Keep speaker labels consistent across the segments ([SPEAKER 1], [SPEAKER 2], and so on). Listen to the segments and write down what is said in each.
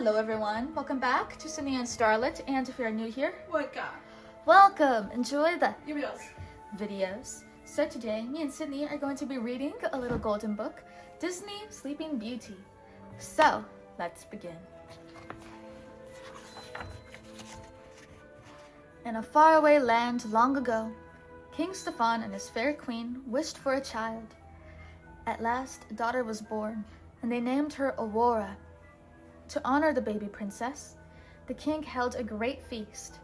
[SPEAKER 1] Hello everyone, welcome back to Sydney and Starlet, and if you're new here,
[SPEAKER 2] welcome!
[SPEAKER 1] Enjoy the videos. So today, me and Sydney are going to be reading a little golden book, Disney Sleeping Beauty. So, let's begin. In a faraway land long ago, King Stefan and his fair queen wished for a child. At last, a daughter was born, and they named her Aurora. To honor the baby princess, the king held a great feast.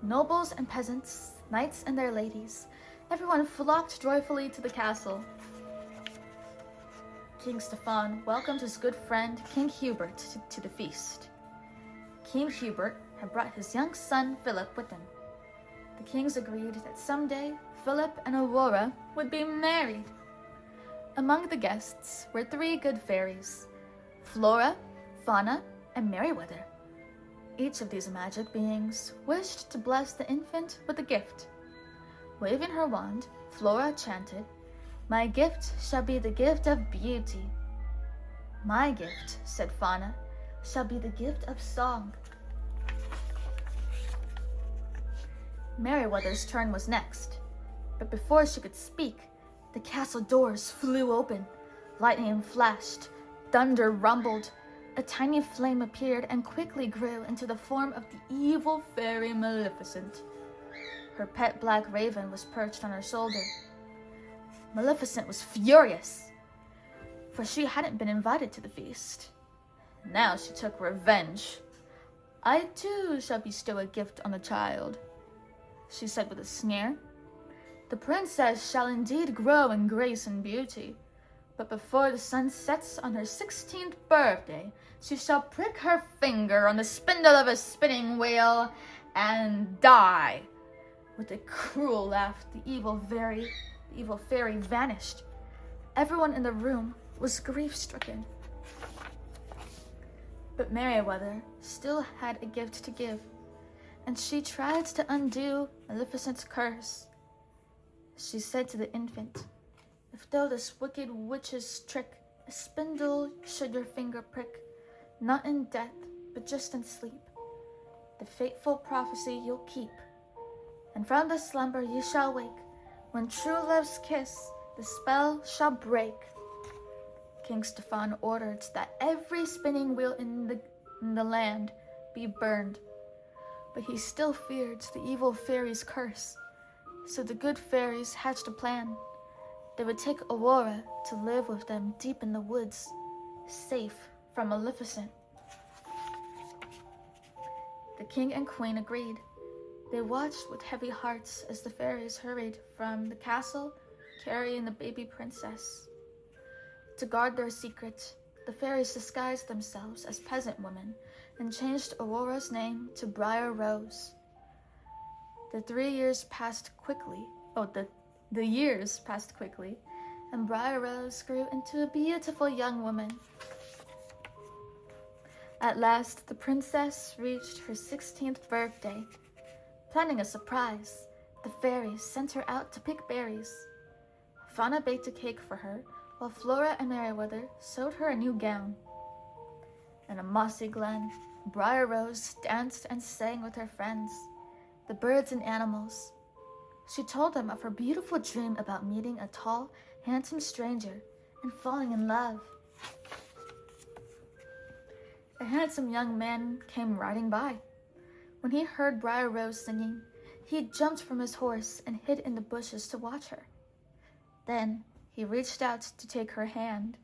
[SPEAKER 1] Nobles and peasants, knights and their ladies, everyone flocked joyfully to the castle. King Stefan welcomed his good friend, King Hubert, to the feast. King Hubert had brought his young son, Philip, with him. The kings agreed that someday Philip and Aurora would be married. Among the guests were 3 good fairies, Flora, Fauna, and Merryweather. Each of these magic beings wished to bless the infant with a gift. Waving her wand, Flora chanted, "My gift shall be the gift of beauty." "My gift," said Fauna, "shall be the gift of song." Merryweather's turn was next, but before she could speak, the castle doors flew open, lightning flashed, thunder rumbled, a tiny flame appeared and quickly grew into the form of the evil fairy Maleficent. Her pet black raven was perched on her shoulder. Maleficent was furious, for she hadn't been invited to the feast. Now she took revenge. "I too shall bestow a gift on the child," she said with a sneer. "The princess shall indeed grow in grace and beauty, but before the sun sets on her 16th birthday, she shall prick her finger on the spindle of a spinning wheel and die." With a cruel laugh, the evil fairy vanished. Everyone in the room was grief-stricken. But Merryweather still had a gift to give, and she tried to undo Maleficent's curse. She said to the infant, "If though this wicked witch's trick, a spindle should your finger prick, not in death, but just in sleep, the fateful prophecy you'll keep. And from the slumber you shall wake, when true love's kiss the spell shall break." King Stefan ordered that every spinning wheel in the land be burned, but he still feared the evil fairy's curse. So the good fairies hatched a plan. They would take Aurora to live with them deep in the woods, safe from Maleficent. The king and queen agreed. They watched with heavy hearts as the fairies hurried from the castle, carrying the baby princess. To guard their secret, the fairies disguised themselves as peasant women and changed Aurora's name to Briar Rose. The 3 years passed quickly. The years passed quickly, and Briar Rose grew into a beautiful young woman. At last, the princess reached her 16th birthday. Planning a surprise, the fairies sent her out to pick berries. Fauna baked a cake for her, while Flora and Merryweather sewed her a new gown. In a mossy glen, Briar Rose danced and sang with her friends, the birds and animals. She told them of her beautiful dream about meeting a tall, handsome stranger and falling in love. A handsome young man came riding by. When he heard Briar Rose singing, he jumped from his horse and hid in the bushes to watch her. Then he reached out to take her hand.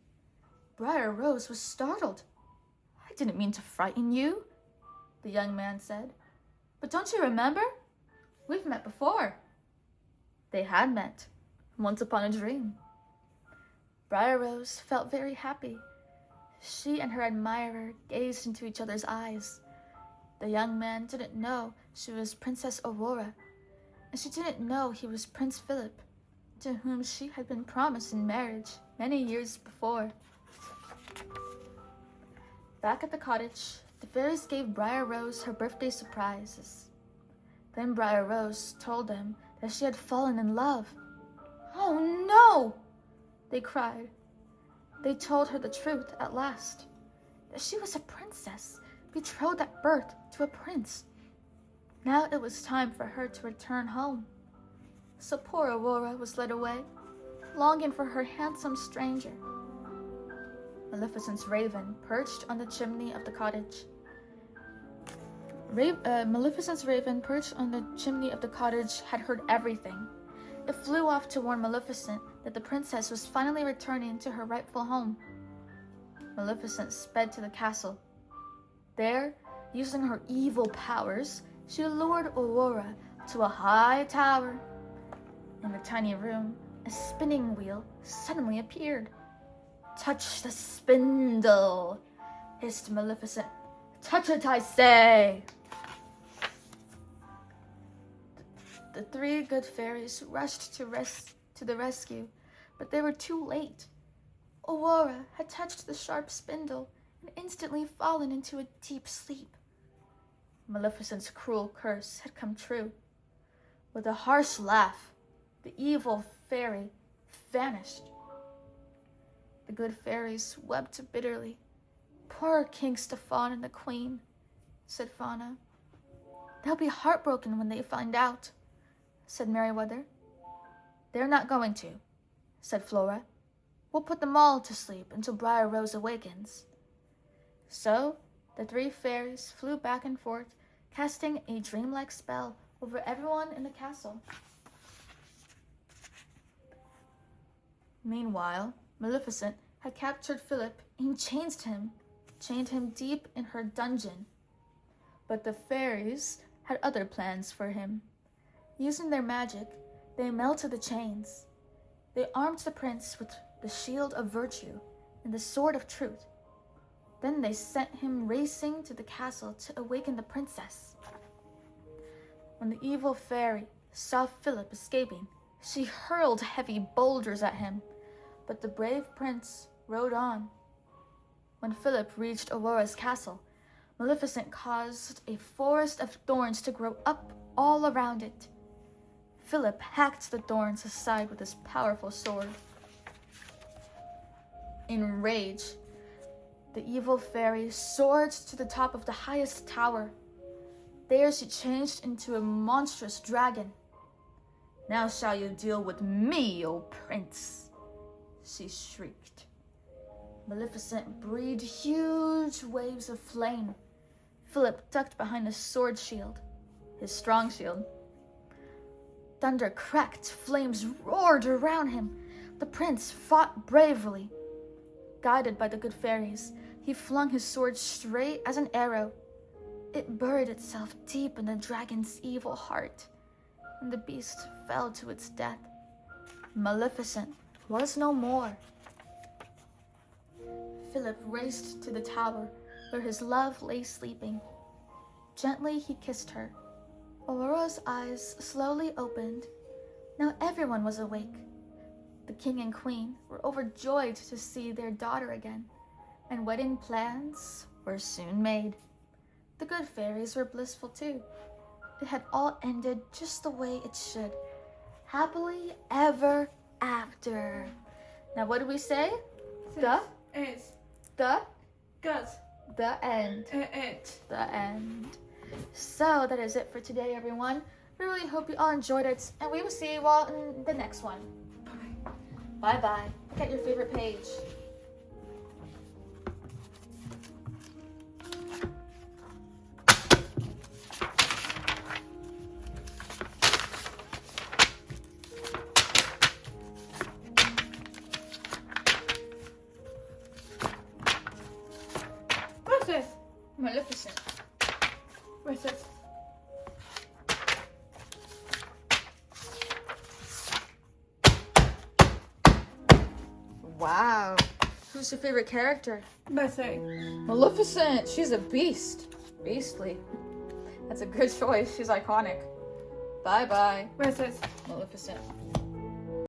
[SPEAKER 1] Briar Rose was startled. "I didn't mean to frighten you," the young man said. "But don't you remember? We've met before." They had met, once upon a dream. Briar Rose felt very happy. She and her admirer gazed into each other's eyes. The young man didn't know she was Princess Aurora, and she didn't know he was Prince Philip, to whom she had been promised in marriage many years before. Back at the cottage, the fairies gave Briar Rose her birthday surprises. Then Briar Rose told them that she had fallen in love. "Oh no!" they cried. They told her the truth at last, that she was a princess betrothed at birth to a prince. Now it was time for her to return home. So poor Aurora was led away, longing for her handsome stranger. Maleficent's raven perched on the chimney of the cottage. Maleficent's raven perched on the chimney of the cottage had heard everything. It flew off to warn Maleficent that the princess was finally returning to her rightful home. Maleficent sped to the castle. There, using her evil powers, she lured Aurora to a high tower. In the tiny room, a spinning wheel suddenly appeared. "Touch the spindle," hissed Maleficent. "Touch it, I say!" The three good fairies rushed to the rescue, but they were too late. Aurora had touched the sharp spindle and instantly fallen into a deep sleep. Maleficent's cruel curse had come true. With a harsh laugh, the evil fairy vanished. The good fairies wept bitterly. "Poor King Stefan and the Queen," said Fauna. "They'll be heartbroken when they find out," said Merryweather. "They're not going to," said Flora. "We'll put them all to sleep until Briar Rose awakens." So the three fairies flew back and forth, casting a dreamlike spell over everyone in the castle. Meanwhile, Maleficent had captured Philip and chained him deep in her dungeon. But the fairies had other plans for him. Using their magic, they melted the chains. They armed the prince with the shield of virtue and the sword of truth. Then they sent him racing to the castle to awaken the princess. When the evil fairy saw Philip escaping, she hurled heavy boulders at him, but the brave prince rode on. When Philip reached Aurora's castle, Maleficent caused a forest of thorns to grow up all around it. Philip hacked the thorns aside with his powerful sword. In rage, the evil fairy soared to the top of the highest tower. There she changed into a monstrous dragon. "Now shall you deal with me, O prince," she shrieked. Maleficent breathed huge waves of flame. Philip ducked behind his sword shield, his strong shield. Thunder cracked, flames roared around him. The prince fought bravely. Guided by the good fairies, he flung his sword straight as an arrow. It buried itself deep in the dragon's evil heart, and the beast fell to its death. Maleficent was no more. Philip raced to the tower where his love lay sleeping. Gently he kissed her. Aurora's eyes slowly opened. Now everyone was awake. The king and queen were overjoyed to see their daughter again, and wedding plans were soon made. The good fairies were blissful too. It had all ended just the way it should. Happily ever after. Now what do we say? The end. The end. So that is it for today, everyone. We really hope you all enjoyed it, and we will see you all in the next one. Bye-bye. Look at your favorite page.
[SPEAKER 2] What's this?
[SPEAKER 1] Maleficent.
[SPEAKER 2] What's this?
[SPEAKER 1] Wow. Who's your favorite character?
[SPEAKER 2] Maleficent.
[SPEAKER 1] Maleficent. She's a beast. Beastly. That's a good choice. She's iconic. Bye-bye.
[SPEAKER 2] What's this?
[SPEAKER 1] Maleficent.